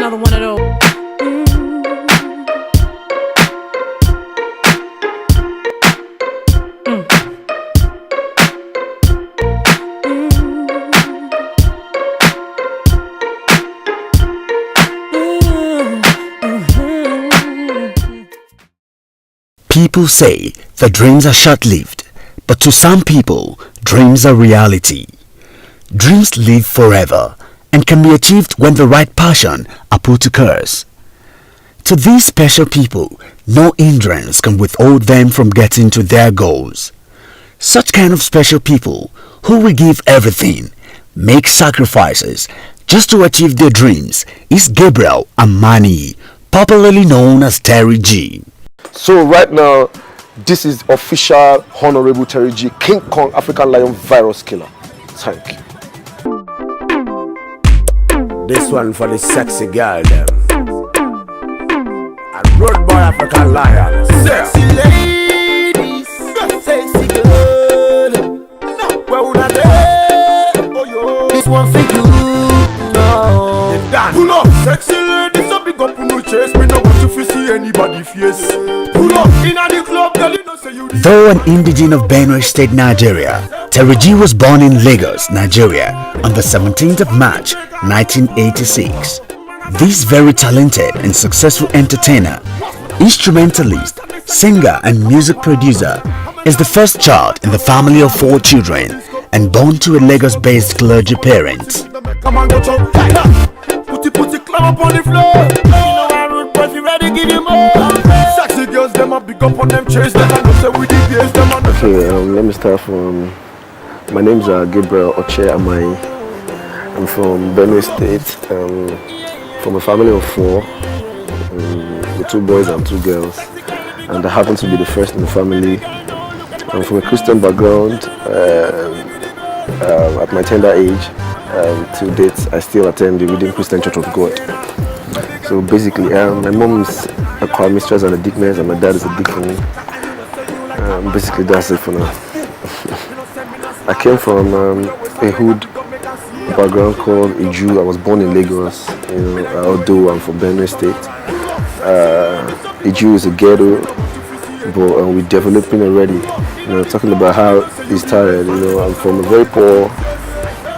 another one of those. People say that dreams are short-lived, but to some people, dreams are reality. Dreams live forever and can be achieved when the right passion are put to curse. To these special people, no hindrance can withhold them from getting to their goals. Such kind of special people who will give everything, make sacrifices just to achieve their dreams is Gabriel Amaniyi, popularly known as Terry G. So right now, this is official Honorable Terry G, King Kong African Lion Virus Killer. Thank you. This one for the sexy girl them. And road boy African Lion. Sexy ladies, sexy girl. Where would I be? Oh yo, this one for you. No. Pull up, sexy ladies, so big up no chase. Me no want to see anybody face. Pull up in the club, girl, you know say you. Though an indigene of Benue State, Nigeria, Terry G was born in Lagos, Nigeria on the 17th of March, 1986. This very talented and successful entertainer, instrumentalist, singer and music producer is the first child in the family of 4 children and born to a Lagos-based clergy parent. Come on, go chop. Put it climb up on the floor. You know I root, but you ready give you more. Sexy girls, them a big up on them chase. Them and say we the gays, them and Okay, let me start from. My name's Gabriel Amaniyi. I'm from Benue State. From a family of 4, with 2 boys and 2 girls, and I happen to be the first in the family. I'm from a Christian background. At my tender age, to date, I still attend the Redeemed Christian Church of God. So basically, my mom is a choir mistress and a deaconess, and my dad is a deacon. Basically, that's it for now. I came from a hood background called a Jew. I was born in Lagos, although I'm from Benue State. A Jew is a ghetto, but we're developing already. Talking about how it started. I'm from a very poor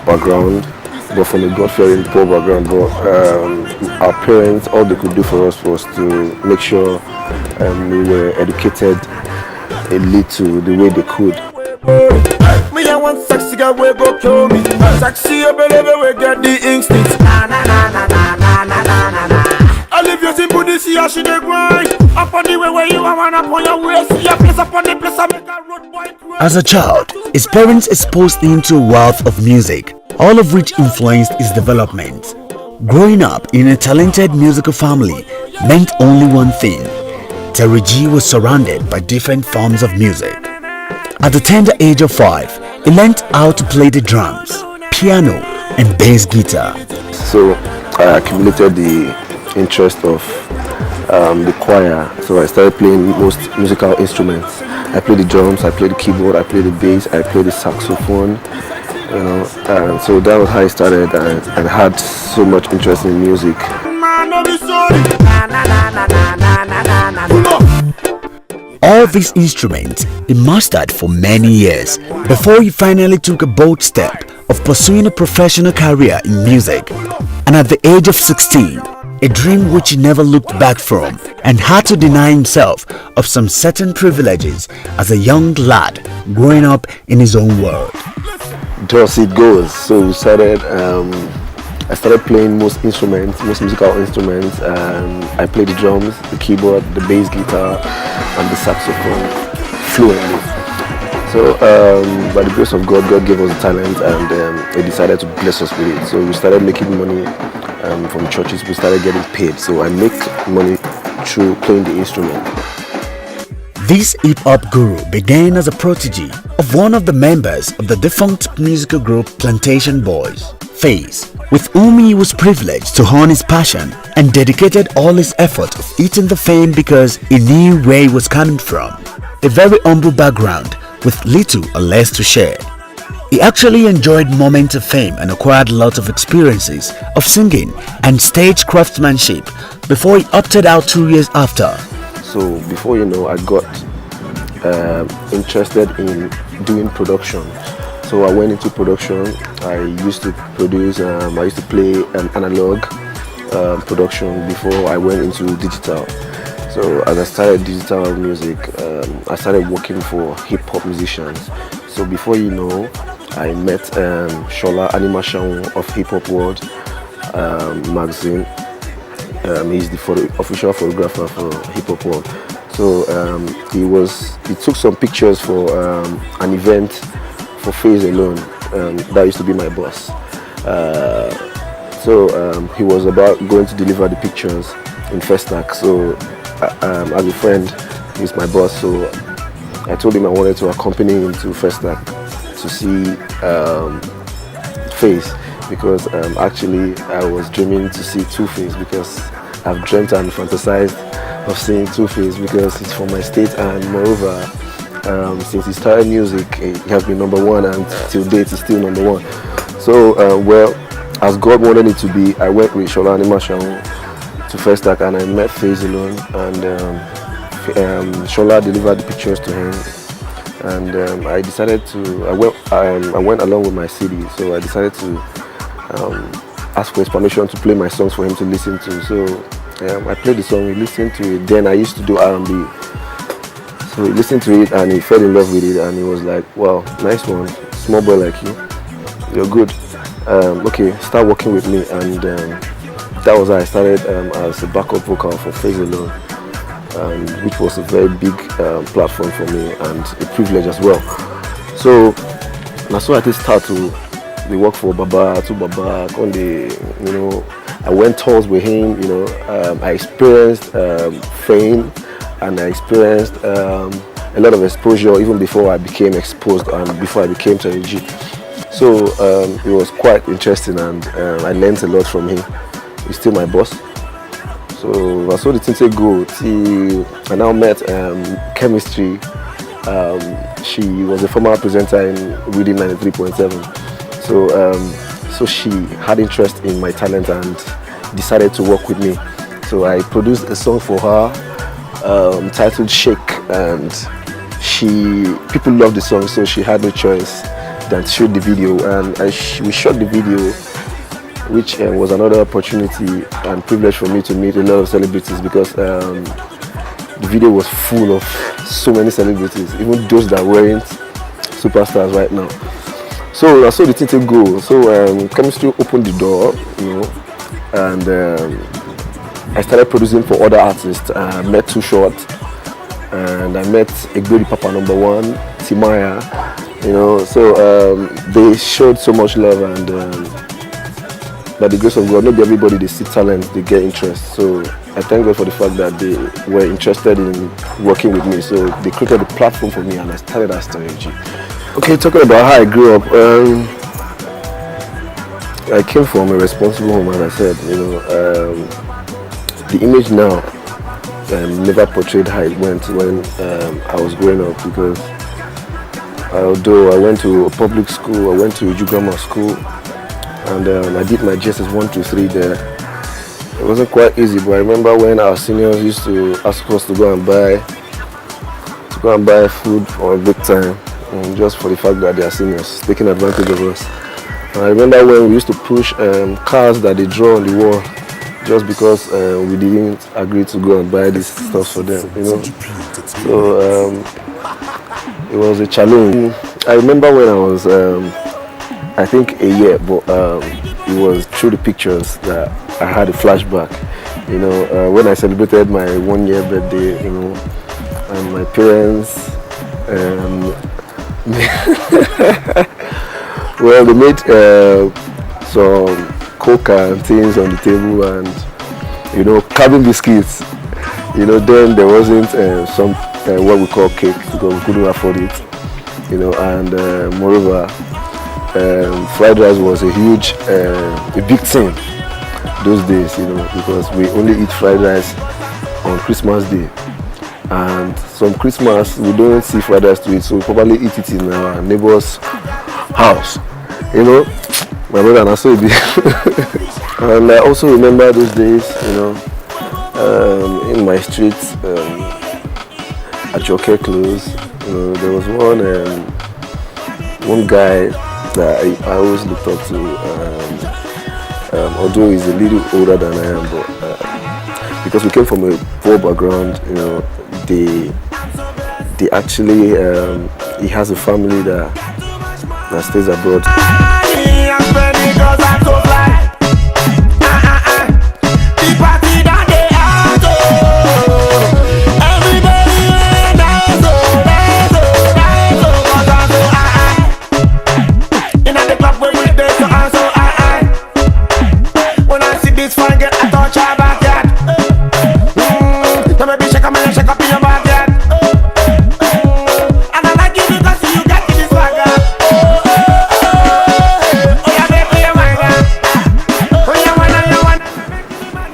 background, but from a God-fearing poor background. But our parents, all they could do for us was to make sure we were educated a little the way they could. Me I want sexy girl we go kill me. Sexy baby we get the instinct. Na na na na na na na na na. I live your simple this year she dey grind. Up on the way where you are one up on your waist. See your place up on the place I make a road boy cry. As a child, his parents exposed him to a wealth of music, all of which influenced his development. Growing up in a talented musical family meant only one thing. Terry G was surrounded by different forms of music. At the tender age of 5, he learned how to play the drums, piano and bass guitar. So I accumulated the interest of the choir, so I started playing most musical instruments. I played the drums, I played the keyboard, I played the bass, I played the saxophone, and so that was how I started, and had so much interest in music. All these instruments he mastered for many years before he finally took a bold step of pursuing a professional career in music. And at the age of 16, a dream which he never looked back from, and had to deny himself of some certain privileges as a young lad growing up in his own world. Thus it goes. So we started. I started playing most musical instruments. I played the drums, the keyboard, the bass guitar, and the saxophone fluently. So by the grace of God, God gave us the talent, and He decided to bless us with it. So we started making money from churches. We started getting paid. So I make money through playing the instrument. This hip-hop guru began as a protege of one of the members of the defunct musical group Plantation Boys, Face, with whom he was privileged to hone his passion and dedicated all his effort of eating the fame because he knew where he was coming from. A very humble background with little or less to share. He actually enjoyed moments of fame and acquired lots of experiences of singing and stage craftsmanship before he opted out 2 years after. So before you know, I got interested in doing production. So I went into production. I used to produce, I used to play analog production before I went into digital. So as I started digital music, I started working for hip hop musicians. So before you know, I met Shola Animation of Hip Hop World magazine. He's the official photographer for Hip Hop World. So he took some pictures for an event for Phase Alone. That used to be my boss. So he was about going to deliver the pictures in Festac. So as a friend, he's my boss. So I told him I wanted to accompany him to Festac to see Phase, because actually I was dreaming to see Two-Face, because I've dreamt and fantasized of seeing Two-Face because he's from my state, and moreover, since he started music, he has been number one, and till date he's still number one. So well, as God wanted it to be, I went with Shola Animation to Festac and I met Phase Alone, and Shola delivered the pictures to him. And I decided to, I went along with my CD, so I decided to ask for his permission to play my songs for him to listen to. So I played the song, he listened to it. Then I used to do R&B. So he listened to it and he fell in love with it, and he was like, wow, nice one, small boy like you, you're good. Okay, start working with me. And that was how I started as a backup vocal for Phase Alone, which was a very big platform for me and a privilege as well. So I did start to work for Baba, to Baba, on the, I went tours with him, I experienced fame, and I experienced a lot of exposure even before I became exposed and before I became Tony G. So it was quite interesting, and I learned a lot from him. He's still my boss. So I saw the thing go. I now met Chemistry. She was a former presenter in Reading 93.7. So she had interest in my talent and decided to work with me. So I produced a song for her titled Shake, and people loved the song, so she had no choice than to shoot the video. And we shot the video, which was another opportunity and privilege for me to meet a lot of celebrities, because the video was full of so many celebrities, even those that weren't superstars right now. So I saw the thing go. So Chemistry opened the door, and I started producing for other artists. I met Too Short, and I met Egberi Papa #1, Timaya, so they showed so much love, and by the grace of God, not everybody they see talent, they get interest. So I thank God for the fact that they were interested in working with me. So they created a platform for me, and I started as Tony G. Okay, talking about how I grew up, I came from a responsible home, as I said. The image now never portrayed how it went when I was growing up, because although I went to a public school, I went to Uju Grammar School, and I did my GSS 1, 2, 3 there. It wasn't quite easy, but I remember when our seniors used to ask us to go and buy food for a big time, just for the fact that they are seniors, taking advantage of us. And I remember when we used to push cars that they draw on the wall, just because we didn't agree to go and buy this stuff for them, So it was a challenge. I remember when I was, I think a year, but it was through the pictures that I had a flashback. When I celebrated my 1-year birthday, and my parents, well, they made some coca and things on the table, and carving biscuits. Then there wasn't some what we call cake, because we couldn't afford it. And moreover, fried rice was a big thing those days. Because we only eat fried rice on Christmas Day, and some Christmas we don't see fried rice to eat, so we probably eat it in our neighbors' house. You know, my brother and I saw it. And I also remember those days, you know, in my street, at Joker Close, you know, there was one guy that I always looked up to, although he's a little older than I am, but because we came from a poor background, you know, they actually, he has a family that stays abroad.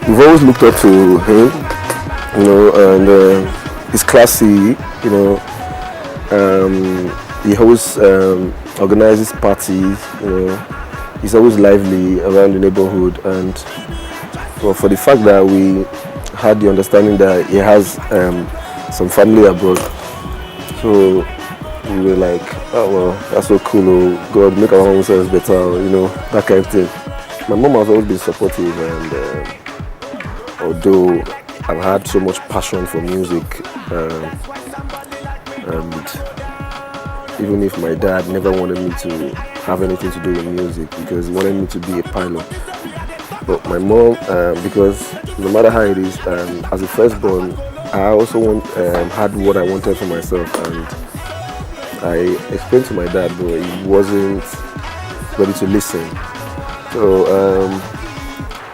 We've always looked up to him, you know, and he's classy, you know. He always organizes parties, you know. He's always lively around the neighborhood, and well, for the fact that we had the understanding that he has some family abroad, so we were like, oh well, that's so cool, oh, God, make our own selves better, you know, that kind of thing. My mom has always been supportive, and although I've had so much passion for music, and even if my dad never wanted me to have anything to do with music because he wanted me to be a pilot, but my mom, because no matter how it is, as a firstborn, I also had what I wanted for myself, and I explained to my dad, but he wasn't ready to listen. So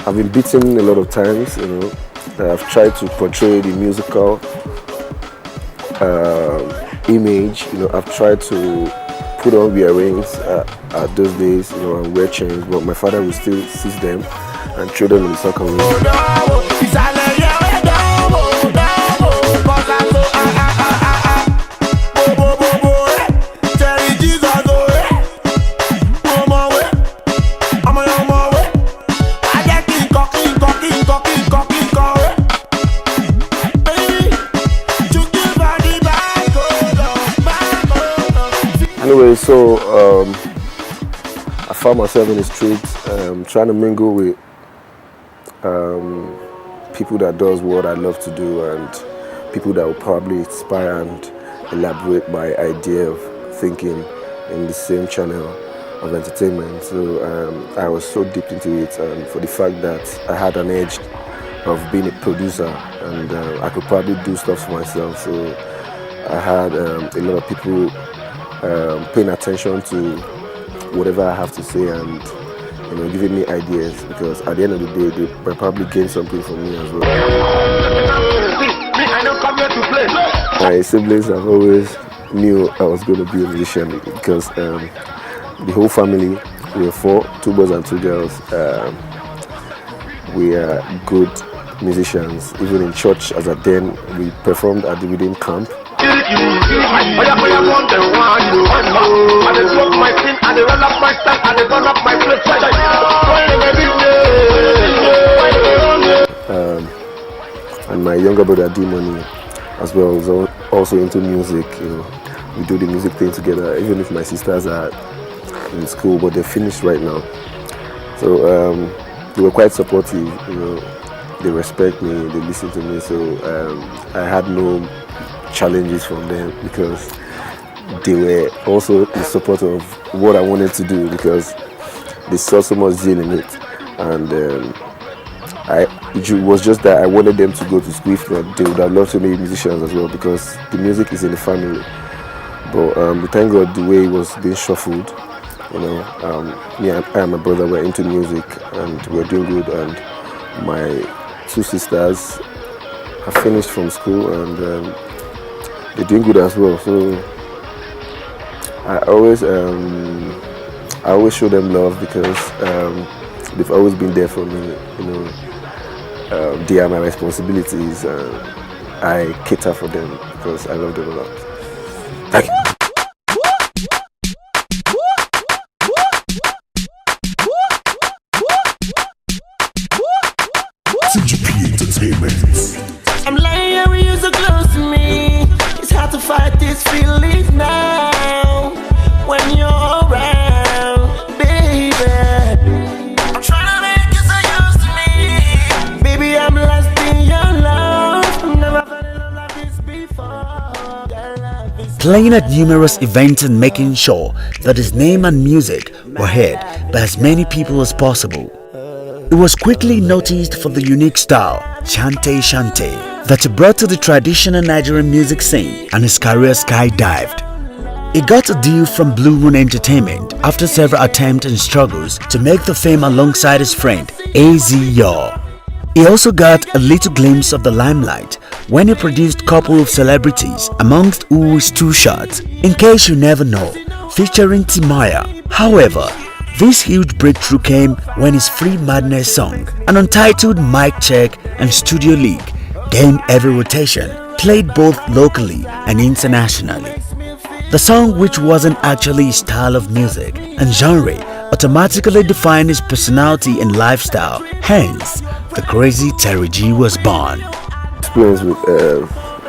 I've been beaten a lot of times, you know. I've tried to portray the musical image, you know. I've tried to put on earrings at those days, you know, and wear chains, but my father will still seize them and throw them in the soccer room. Anyway, so I found myself in the streets trying to mingle with people that does what I love to do, and people that will probably inspire and elaborate my idea of thinking in the same channel of entertainment. So I was so deep into it, and for the fact that I had an edge of being a producer, and I could probably do stuff for myself. So I had a lot of people paying attention to whatever I have to say, and you know, giving me ideas, because at the end of the day, they probably gain something from me as well. My siblings have always knew I was going to be a musician, because the whole family, we are 4, 2 boys and 2 girls. We are good musicians. Even in church, as a then, we performed at the Redeem camp. And my younger brother D-Money as well is also into music. You know, we do the music thing together. Even if my sisters are in school, but they're finished right now. So they were quite supportive. You know, they respect me, they listen to me. So I had no challenges from them, because they were also in support of what I wanted to do, because they saw so much zeal in it. And it was just that I wanted them to go to school. If not, they would have loved to be musicians as well, because the music is in the family. But we thank God the way it was being shuffled. You know, me and my brother were into music, and we were doing good. And my 2 sisters have finished from school, and they're doing good as well. So I always show them love, because they've always been there for me. You know, they are my responsibilities, and I cater for them because I love them a lot. Thank you. Entertainment. I'm lying here when you're so close to me. It's hard to fight this feeling now when you're around, baby. I'm trying to make you so used to me. Baby, I'm lost in your love. I've never felt in love like this before. That love is Playing at numerous events and making sure that his name and music were heard by as many people as possible. He was quickly noticed for the unique style, Chante Chante, that he brought to the traditional Nigerian music scene, and his career skydived. He got a deal from Blue Moon Entertainment after several attempts and struggles to make the fame alongside his friend AZ Yaw. He also got a little glimpse of the limelight when he produced a couple of celebrities, amongst who is Two Shots, In Case You Never Know, featuring Timaya. However, this huge breakthrough came when his Free Madness song, an untitled Mic Check and Studio League, gained heavy rotation, played both locally and internationally. The song, which wasn't actually his style of music and genre, automatically defined his personality and lifestyle. Hence, the crazy Terry G was born. Experience with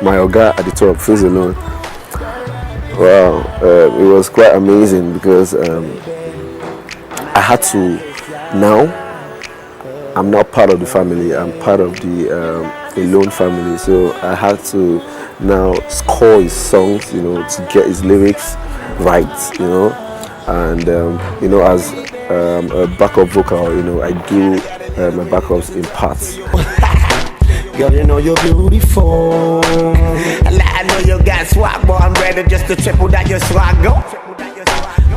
my Oga at the top, Face Alone. Wow, it was quite amazing because I had to I'm now part of the family. I'm part of the Alone family, so I had to now score his songs, to get his lyrics right, and as a backup vocal, I do my backups in parts. girl, you know you're beautiful. I know you got swag, but I'm ready just to triple that your swag, go.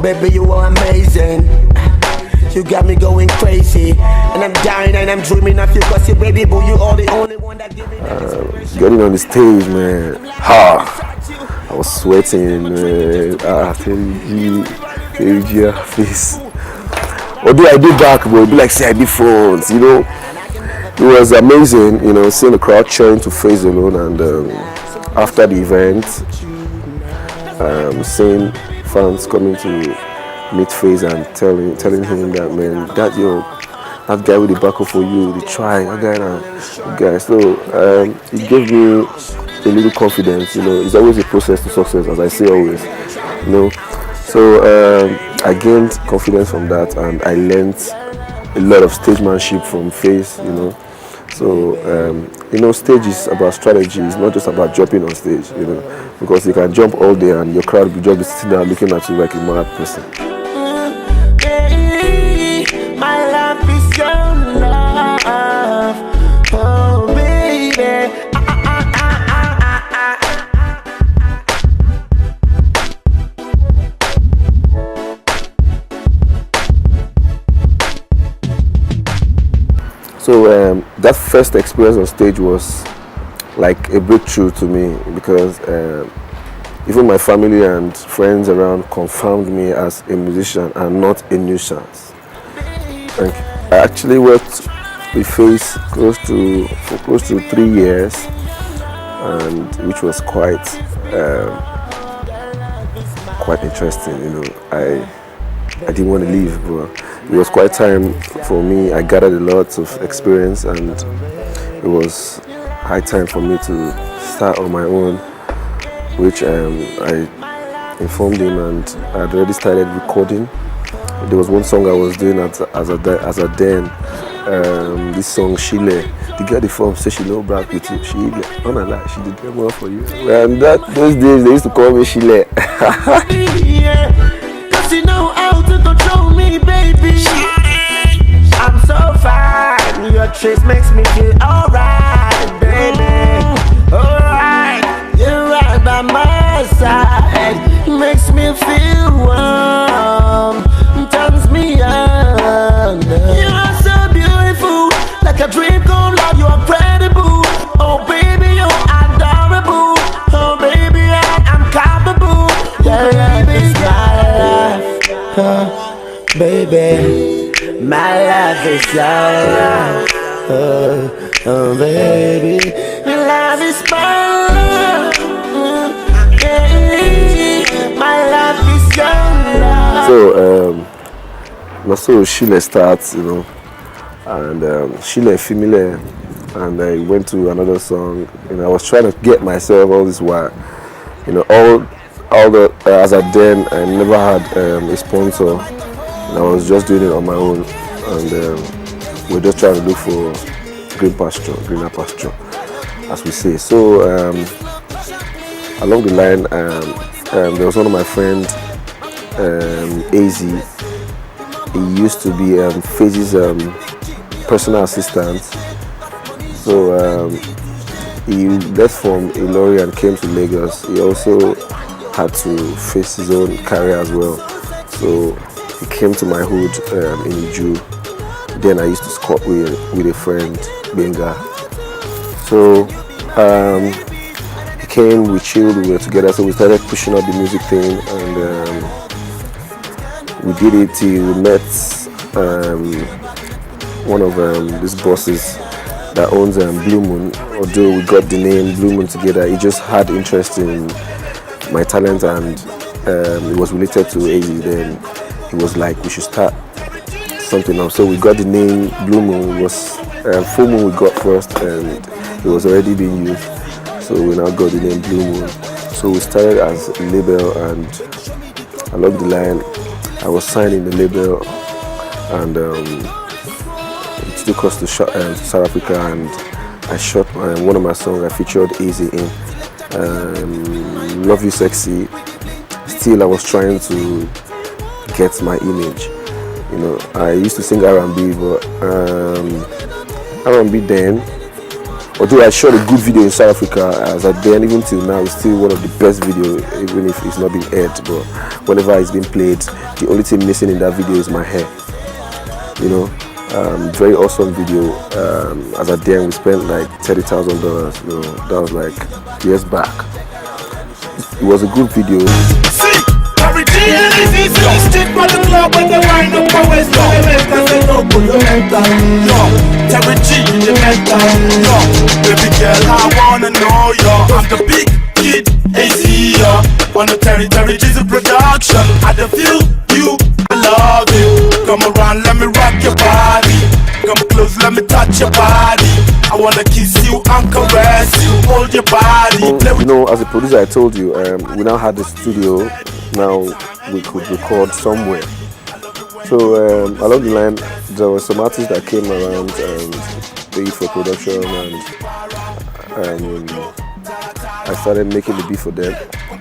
Baby, you are amazing. You got me going crazy, and I'm dying and I'm dreaming of you, cause you baby boo, you are the only one that give me getting on the stage, man, I was sweating, man. Face. Although I did back, but it'd be like say I did front, It was amazing, seeing the crowd cheering to Face Alone, and after the event, seeing fans coming to meet Face and telling him that, man, that guy with the back up for you, the try, that guy. So it gave me a little confidence. It's always a process to success, as I say always. So I gained confidence from that, and I learned a lot of stagemanship from Face. So stage is about strategy. It's not just about jumping on stage. Because you can jump all day and your crowd will just be sitting there looking at you like a mad person. My love is your love, oh baby. So that first experience on stage was like a breakthrough to me, because even my family and friends around confirmed me as a musician and not a nuisance. And I actually worked with Face for close to 3 years, and which was quite interesting. I didn't want to leave, but it was quite time for me. I gathered a lot of experience, and it was high time for me to start on my own, which I informed him, and I had already started recording. There was one song I was doing as a den. This song, Shile. The girl the form said she no brag with you. She did them well for you. And those days they used to call me Shile. Cause you know how to control me, baby. I'm so fine. Your trace makes me feel alright, baby. Alright, you're right by my side. Makes me feel warm. Turns me on. You are so beautiful, like a dream come life. You are incredible. Oh baby, you're adorable. Oh baby, I'm capable. Your love is my life, baby. My life is your life. Oh baby, your love is my life. My life is your life. So Shile starts, and Shile Femile and I went to another song. I was trying to get myself all this while. All the as at then I never had a sponsor. I was just doing it on my own, and we're just trying to look for greener pasture, as we say. So along the line, there was one of my friends, AZ. He used to be Faze's personal assistant. So he left from Ilori and came to Lagos. He also had to face his own career as well. So he came to my hood in Iju. Then I used to squat with a friend, Benga. So he came, we chilled, we were together. So we started pushing up the music thing, and we did it till we met one of these bosses that owns Blue Moon. Although we got the name Blue Moon together, he just had interest in my talent, and it was related to AZ. Then he was like, we should start something up. So we got the name Blue Moon. It was Full Moon we got first, and it was already being used. So we now got the name Blue Moon. So we started as a label, and along the line, I was signed in the label, and it took us to South Africa, and I shot one of my songs. I featured AZ in Love You Sexy. Still, I was trying to get my image. I used to sing R&B, but R&B then, although I shot a good video in South Africa, as at then, even till now, it's still one of the best videos, even if it's not been aired. But whenever it's been played, the only thing missing in that video is my hair. Very awesome video. As at then, we spent like $30,000. That was like years back. It was a good video. Stick by the club when they wind up my waist. Terry G in the mental. Baby girl, I wanna know yo. I'm the big kid, AZ on the Terry G's production. I don't feel you, I love you. Come around, let me rock your body. Come close, let me touch your body. I wanna kiss you and caress you, hold your body. As a producer, I told you, we now had the studio. Now we could record somewhere. So along the line, there were some artists that came around and paid for production, and I started making the beat for them.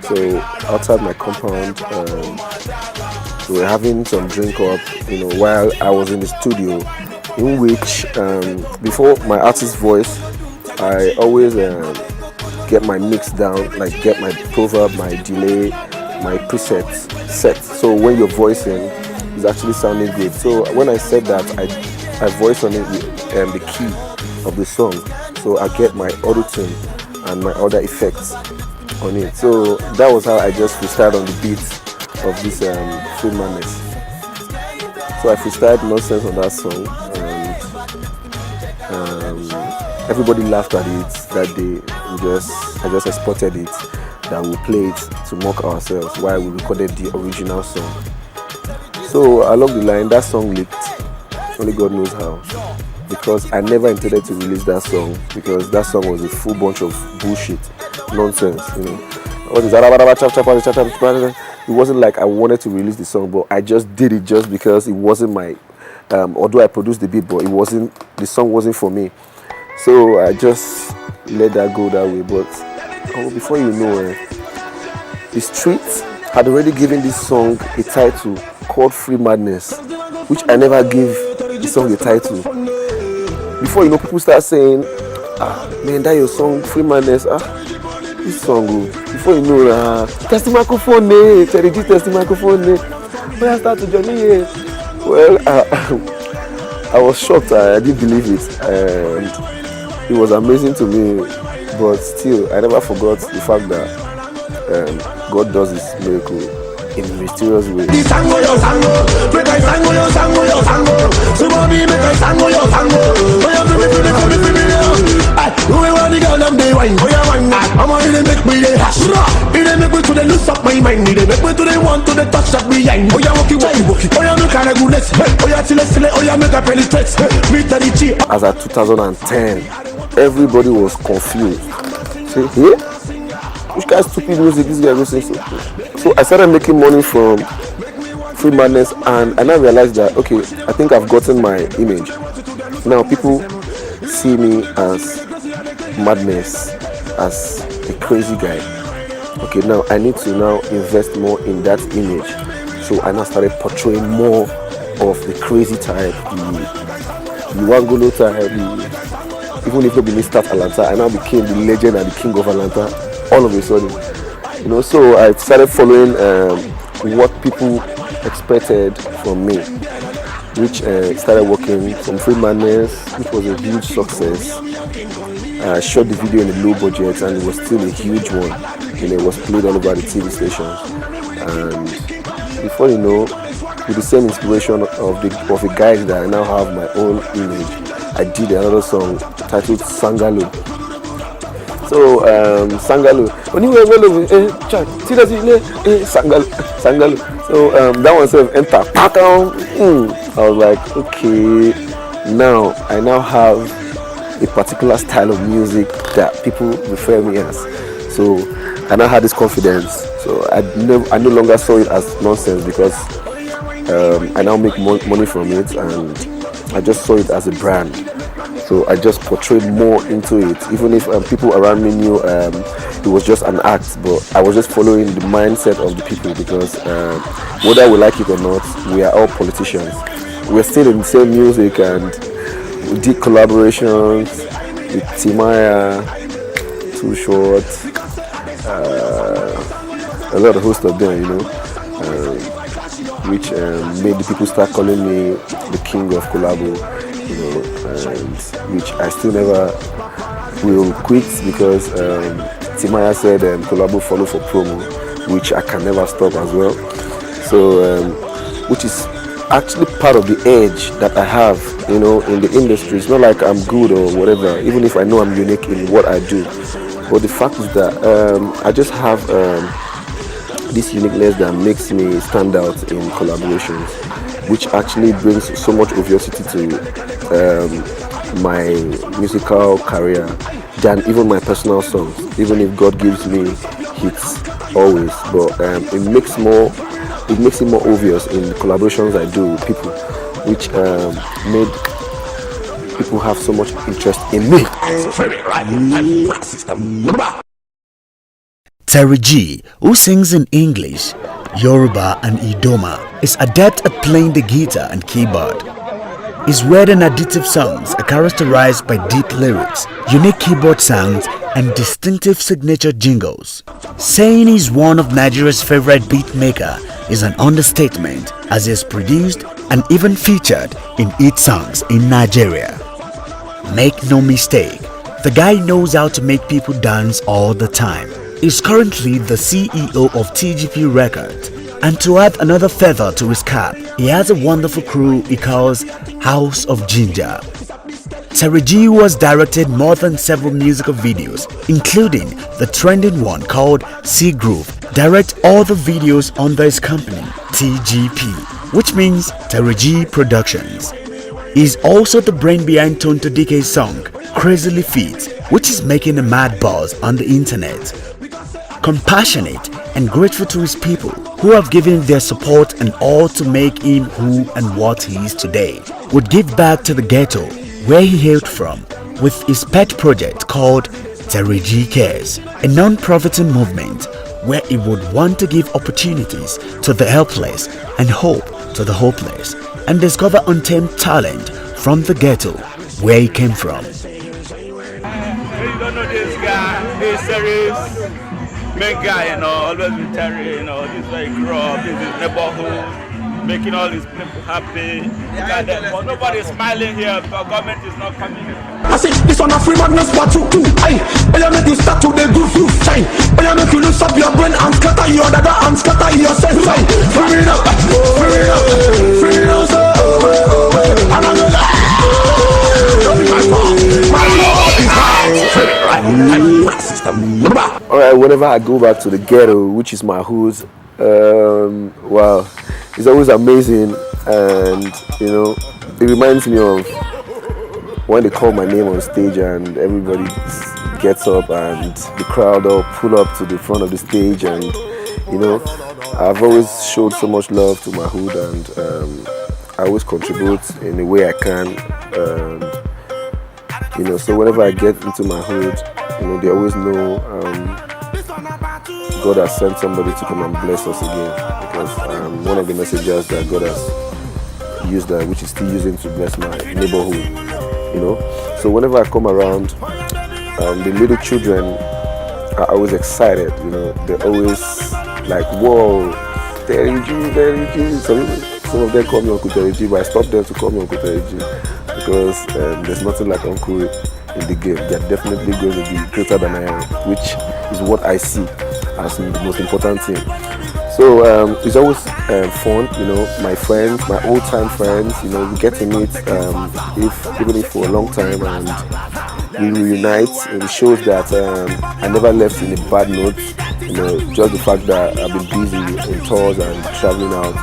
So outside my compound, we were having some drink up, while I was in the studio, in which before my artist voice, I always get my mix down, like get my proverb, my delay, my presets set. So when you're voicing, it's actually sounding good. So when I said that, I voice on it with the key of the song. So I get my auto tune and my other effects on it. So that was how I just freestyled on the beat of this Free Madness. So I freestyled nonsense on that song, and everybody laughed at it that day. I just exported it, that we play it to mock ourselves while we recorded the original song. So along the line, that song leaked. Only God knows how, because I never intended to release that song, because that song was a full bunch of bullshit, nonsense. It wasn't like I wanted to release the song, but I just did it just because it wasn't my. Although I produced the beat, but the song wasn't for me. So I just let that go that way. But before you know, the streets had already given this song a title called Free Madness, which I never gave the song a title. Before people start saying, man, that your song, Free Madness, this song, before you know, test microphone, Terry G, test microphone, when I start to journey, well, I was shocked, I didn't believe it, and it was amazing to me, but still, I never forgot the fact that God does His miracle in a mysterious way. As at 2010, everybody was confused. Say, hey, which kind of stupid music this guy was saying? So I started making money from Free Madness, and I now realized that okay, I think I've gotten my image. Now people see me as Madness, as a crazy guy. Okay, now I need to now invest more in that image. So I now started portraying more of the crazy type, the Wangolo type, even if nobody start Atlanta, I now became the legend and the king of Atlanta all of a sudden. You know, so I started following what people expected from me, which started working from Free Madness, which was a huge success. I shot the video in a low budget and it was still a huge one. You know, it was played all over the TV stations. And before you know, with the same inspiration of the guys that I now have my own image, I did another song titled Sangalo. So Sangalo, when you were Sangalo. So that one said enter. I was like, okay, now I now have a particular style of music that people refer me as. So I now had this confidence. So I no longer saw it as nonsense because I now make money from it, and I just saw it as a brand. So I just portrayed more into it, even if people around me knew it was just an act, but I was just following the mindset of the people because whether we like it or not, we are all politicians. We're still in the same music, and we did collaborations with Timaya, Too Short, a lot of hosts of them, you know, which made the people start calling me the king of collabo, you know, and which I still never will quit because Timaya said collabo follow for promo, which I can never stop as well. So which is actually part of the edge that I have, you know, in the industry. It's not like I'm good or whatever, even if I know I'm unique in what I do. But the fact is that I just have this uniqueness that makes me stand out in collaborations, which actually brings so much obviously to my musical career than even my personal songs, even if God gives me hits always. But it makes it more obvious in the collaborations I do with people, which made people have so much interest in me. Terry G, who sings in English, Yoruba and Idoma, is adept at playing the guitar and keyboard. His weird and addictive songs are characterized by deep lyrics, unique keyboard sounds, and distinctive signature jingles. Saying he's one of Nigeria's favorite beat maker is an understatement, as he has produced and even featured in hit songs in Nigeria. Make no mistake, the guy knows how to make people dance all the time. He's currently the CEO of TGP Records, and to add another feather to his cap, he has a wonderful crew he calls House of Ginger. Terry G, who has directed more than several musical videos, including the trending one called C Groove, directs all the videos under his company, TGP, which means Terry G Productions. He is also the brain behind Tonto Dike's song, Crazily Fit, which is making a mad buzz on the internet. Compassionate and grateful to his people who have given their support and all to make him who and what he is today, would give back to the ghetto where he hailed from with his pet project called Terry G Cares, a non-profiting movement where he would want to give opportunities to the helpless and hope to the hopeless, and discover untamed talent from the ghetto where he came from. You don't know this guy, this serious main guy, you know, always with Terry, you know, this is where he grew up, this is neighborhood, making all these people happy. But nobody is smiling here because government is not coming. I say this one a free madness part 2. Hey, when you make you start to the groove, you shine. When you make you lose up your brain and scatter your dada and scatter your sense. Free it up, free it up, free it up. And I'm gonna Alright, whenever I go back to the ghetto, which is my hood, wow, it's always amazing, and you know, it reminds me of when they call my name on stage and everybody gets up and the crowd all pull up to the front of the stage, and you know, I've always showed so much love to my hood, and I always contribute in the way I can, and you know, so whenever I get into my hood, you know, they always know God has sent somebody to come and bless us again, because I'm one of the messengers that God has used, that which is still using to bless my neighborhood, you know. So whenever I come around, the little children are always excited, you know. They're always like, whoa, Terry G. Some of them call me Uncle Terry G, but I stopped them to call me Uncle Terry G, because there's nothing like Uncle in the game. They're definitely going to be greater than I am, which is what I see as the most important thing. So it's always fun, you know. My friends, my old-time friends, you know, we get to meet even if for a long time, and we reunite. It shows that I never left in a bad note, you know, just the fact that I've been busy in tours and traveling out.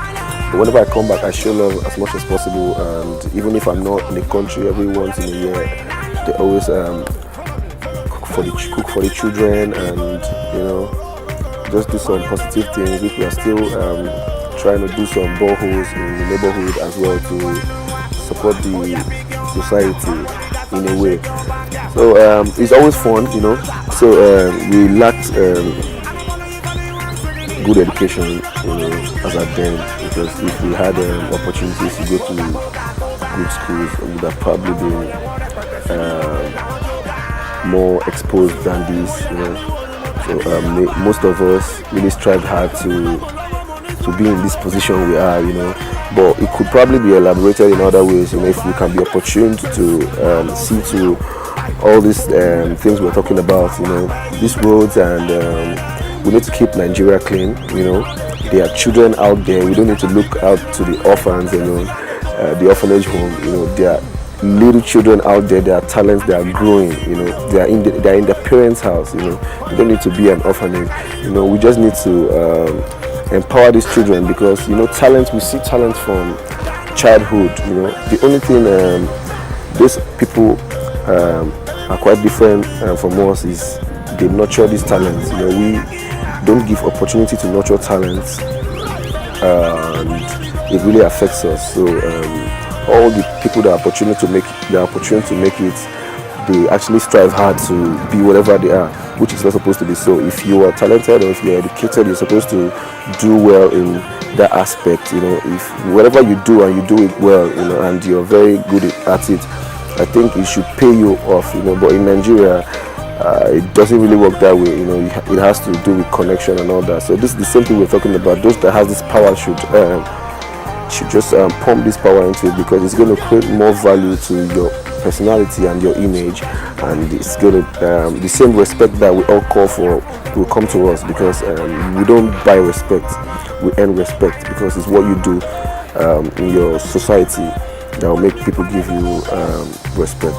But whenever I come back, I show love as much as possible, and even if I'm not in the country, every once in a year, they always cook for the children, and you know, just do some positive things, which we are still trying to do some boreholes in the neighborhood as well to support the society in a way. So it's always fun, you know. So we lacked good education, you know, as at then, because if we had opportunities to go to good schools, we would have probably been more exposed than this, you know. So most of us really strived hard to be in this position we are, you know. But it could probably be elaborated in other ways, you know, if we can be opportune to see to all these things we're talking about, you know, these roads, and we need to keep Nigeria clean, you know. There are children out there. We don't need to look out to the orphans, you know, the orphanage home, you know. There are little children out there. There are talents that are growing, you know. They are in their parents' house, you know. They don't need to be an orphanage, you know. We just need to empower these children, because you know, talent, we see talent from childhood, you know. The only thing those people are quite different from us is they nurture these talents, you know. We don't give opportunity to nurture talents, and it really affects us. So all the people that are opportunity to make it, they actually strive hard to be whatever they are, which is not supposed to be so. If you are talented or if you are educated, you're supposed to do well in that aspect, you know. If whatever you do and you do it well, you know, and you're very good at it, I think it should pay you off, you know. But in Nigeria, it doesn't really work that way, you know. It has to do with connection and all that. So this is the same thing we're talking about. Those that have this power should just pump this power into it, because it's going to create more value to your personality and your image, and it's going to the same respect that we all call for will come to us, because we don't buy respect, we earn respect, because it's what you do in your society that will make people give you respect.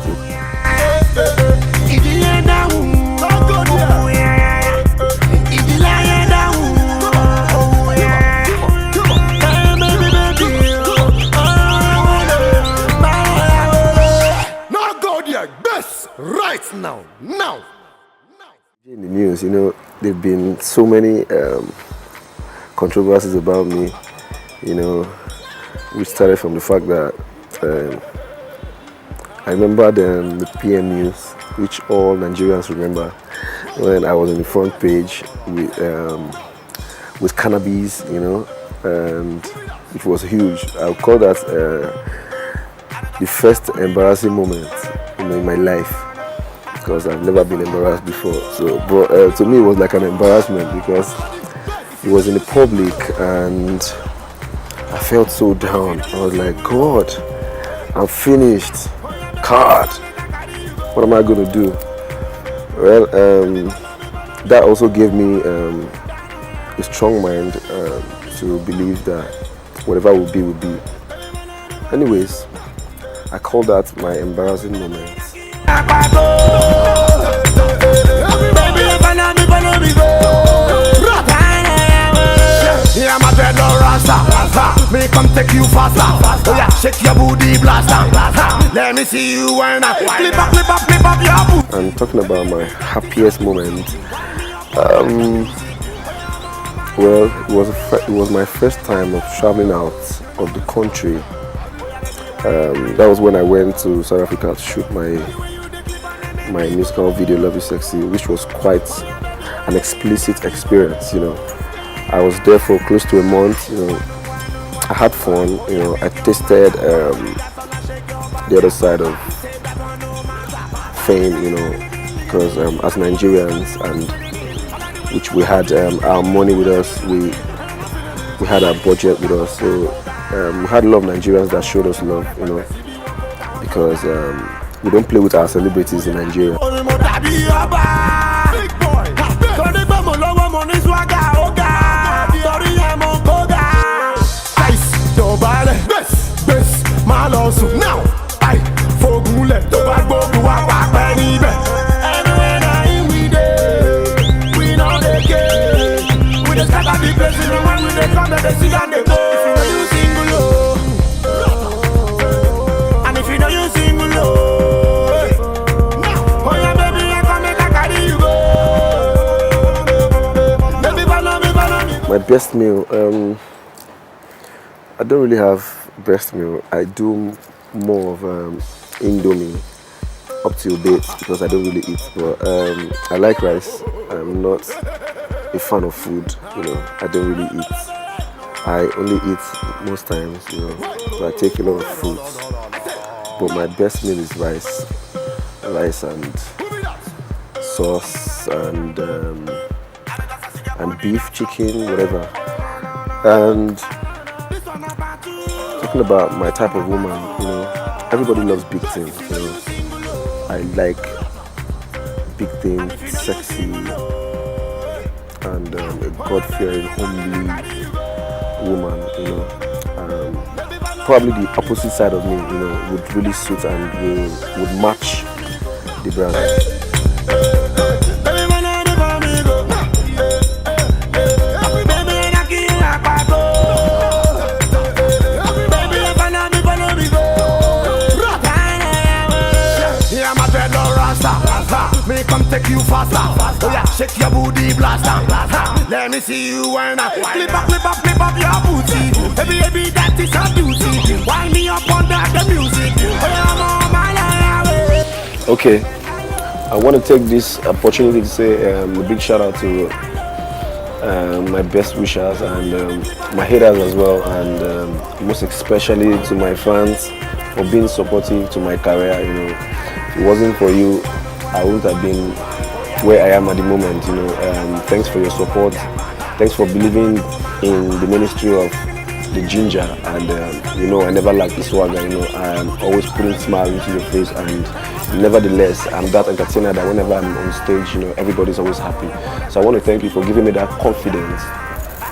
Right now. In the news, you know, there've been so many controversies about me, you know, which started from the fact that I remember the PM News, which all Nigerians remember, when I was on the front page with cannabis, you know, and it was huge. I would call that the first embarrassing moment, you know, in my life, because I've never been embarrassed before. So, but to me, it was like an embarrassment, because it was in the public, and I felt so down. I was like, God, I'm finished. God, what am I going to do? Well, that also gave me a strong mind to believe that whatever will be, will be. Anyways, I call that my embarrassing moments. Yeah, dreadlock rasta. Me come take you faster. Oh yeah, shake your booty blaster. Let me see you when I flip up your booty. And talking about my happiest moment, well, it was my first time of traveling out of the country. That was when I went to South Africa to shoot my musical video Love You Sexy, which was quite an explicit experience. I was there for close to a month. I had fun. I tasted the other side of fame. Because as Nigerians, and which we had our money with us, we had our budget with us, so we had a lot of Nigerians that showed us love, because we don't play with our celebrities in Nigeria. My best meal, I don't really have best meal. I do more of Indomie up till date because I don't really eat. But I like rice. I'm not a fan of food. I don't really eat. I only eat most times. So I take a lot of fruits. But my best meal is rice and sauce and beef, chicken, whatever. And talking about my type of woman, everybody loves big things. I like big things, sexy, and a God-fearing, homely woman. Probably the opposite side of me, would really suit and would match the brand. Me come take you faster. Oh yeah, shake your booty blaster. Let me see you when I flip up your booty. Baby, that is a beauty. Wind me up under the music. Oh yeah, I'm on my way. Okay, I want to take this opportunity to say a big shout out to my best wishers and my haters as well, and most especially to my fans for being supportive to my career. If it wasn't for you, I wouldn't have been where I am at the moment. Thanks for your support. Thanks for believing in the ministry of the ginger. And I never lack the swagger. I'm always putting smile into your face. And nevertheless, I'm that entertainer that whenever I'm on stage, everybody's always happy. So I want to thank you for giving me that confidence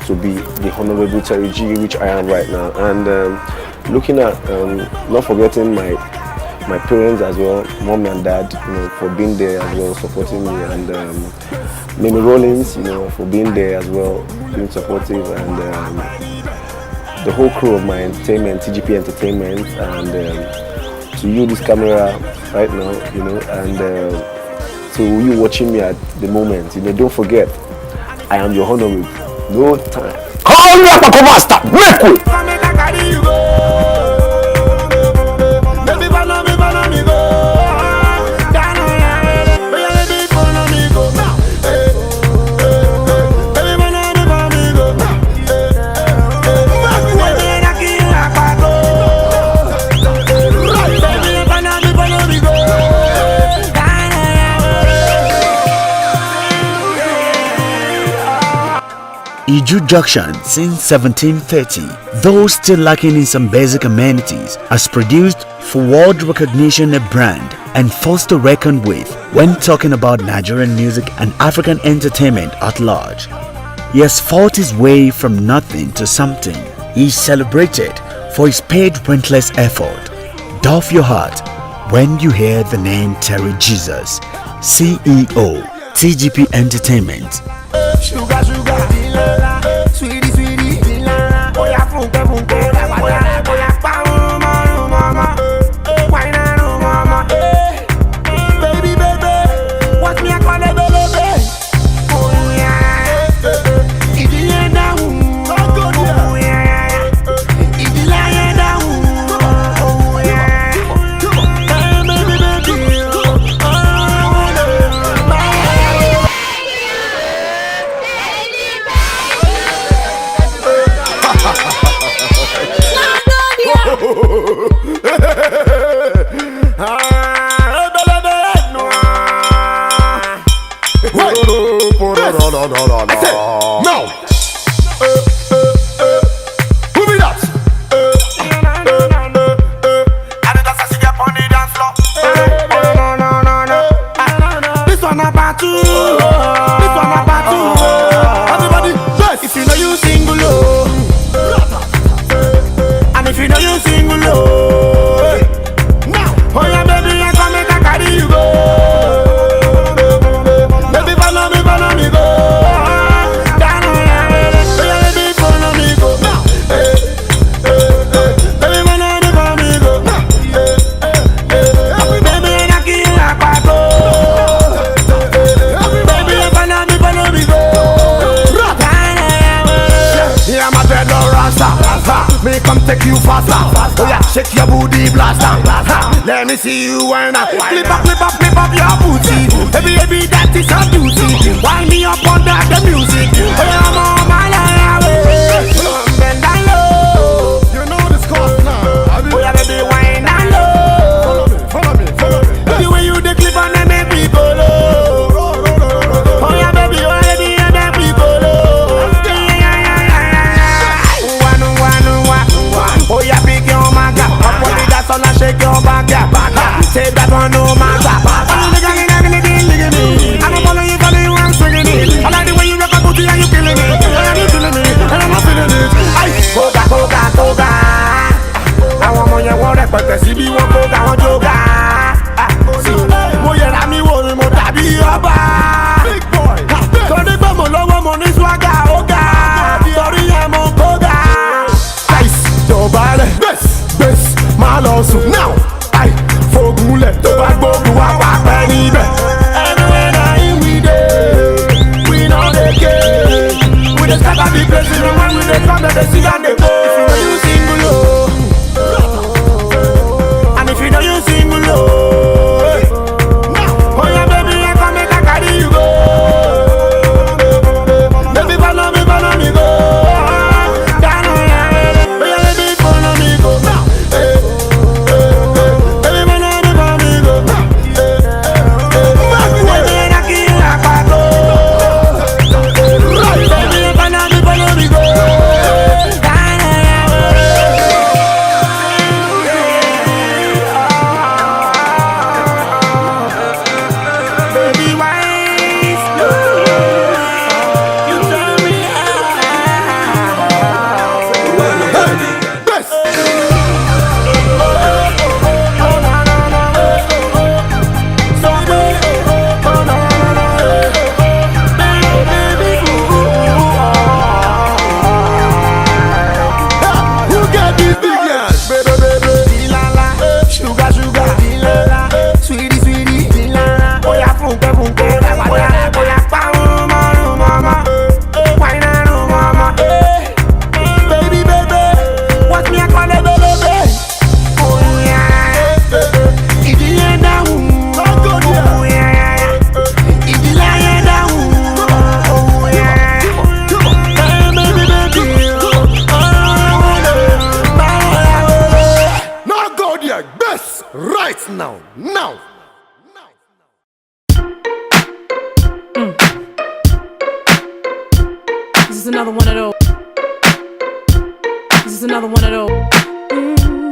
to be the Honorable Terry G, which I am right now. And looking at, not forgetting my parents as well, mom and dad, for being there as well, supporting me, and Mimi Rollins, for being there as well, being supportive, and the whole crew of my entertainment, TGP Entertainment, and to you, this camera right now, and to you watching me at the moment, don't forget, I am your honorable. No time. Call me up, come on, stop, make way. Iju Junction since 1730, though still lacking in some basic amenities, has produced for world recognition a brand and force to reckon with when talking about Nigerian music and African entertainment at large. He has fought his way from nothing to something. He is celebrated for his paid relentless effort. Doff your heart when you hear the name Terry Jesus, CEO, TGP Entertainment. Sugar, sweetie, the blaster. Let me see you wind up. Flip up your booty. Baby, that is your duty. Wind me up under the music. I'm on my way. Bend down low. You know the score now. Oh yeah, baby, wind down low. Follow me. The way you the clip on them make me go low. Oh yeah, baby, you make me go low. Oh yeah, pick your man up. Up on the gas and shake your back up. Say that one no matter. I'm follow you, I'm swinging it. I like the way you rock a booty and you killing it. You feeling it, and I'm not feeling it. Koga. I want more you want but the CB won't koga, want yoga. Mo yẹra mi wo ni mo dàbí ọba. Big boy. Torí pé mo lọ́wọ́ mo ní swagger ọ̀gá. Torí ẹ̀ mo koga. Dọ̀bálẹ̀ bẹ́s máa lọ sùn now. Fogunlẹ̀ tó bá gbógun wá pàpẹ́ níbẹ̀. Anywhere na him we dey, we no dey care. We dey scatter the place, you know when we dey come dem dey see and dey go. If you no use single o, and if you no use single o, oh yeah baby, I come make I carry you go. Baby follow me go. Right now. This is another one of those. This is another one of those.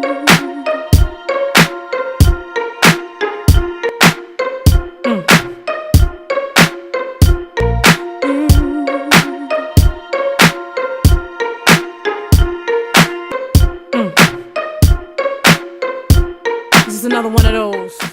This is another one of those.